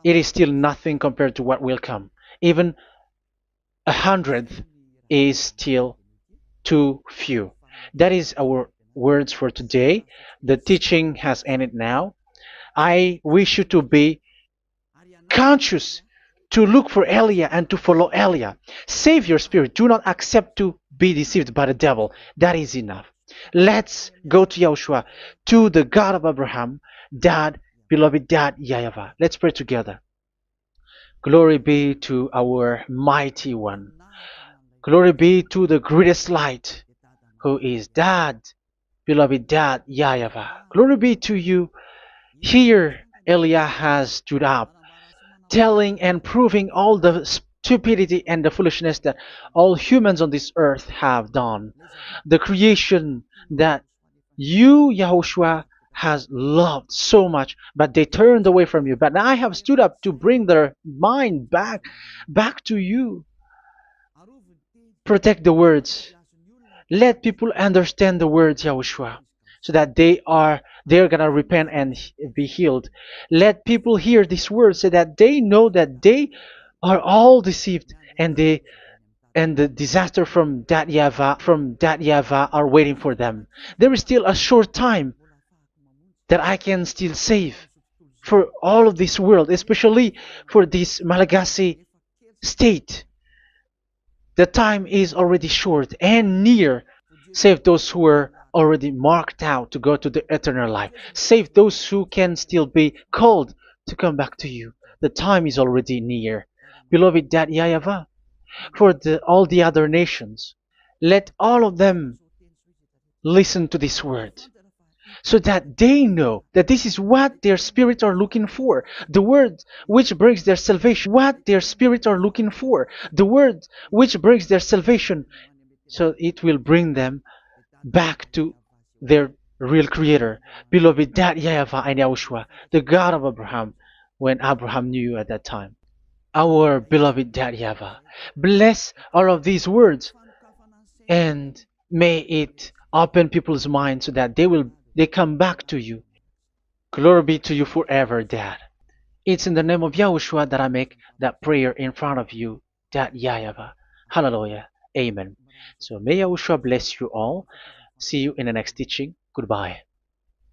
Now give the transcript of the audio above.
it is still nothing compared to what will come. Even 100th is still too few. That is our words for today. The teaching has ended now. I wish you to be conscious, to look for Elia and to follow Elia. Save your spirit. Do not accept to be deceived by the devil. That is enough. Let's go to Yahushua, to the God of Abraham, Dad, beloved Dad YAHVAH. Let's pray together. Glory be to our mighty one. Glory be to the greatest light, who is Dad, beloved Dad YAHVAH. Glory be to you. Here Elia has stood up, telling and proving all the stupidity and the foolishness that all humans on this earth have done. The creation that you, Yahushua, has loved so much, but they turned away from you. But I have stood up to bring their mind back to you. Protect the words. Let people understand the words, Yahushua, so that they're gonna repent and be healed. Let people hear these words so that they know that they are all deceived, and the disaster from that Yava are waiting for them. There is still a short time that I can still save for all of this world, especially for this Malagasy state. The time is already short and near. Save those who are already marked out to go to the eternal life. Save those who can still be called to come back to you. The time is already near. Beloved Dad Yayava, for all the other nations, let all of them listen to this word, so that they know that this is what their spirits are looking for. The word which brings their salvation. What their spirits are looking for. The word which brings their salvation. So it will bring them back to their real creator. Beloved, that Yahweh and Yahushua, the God of Abraham, when Abraham knew you at that time. Our beloved Dad Yahweh, bless all of these words, and may it open people's minds so that they come back to you. Glory be to you forever, Dad. It's in the name of Yahushua that I make that prayer in front of you, Dad Yahweh. Hallelujah. Amen. So may Yahushua bless you all. See you in the next teaching. Goodbye.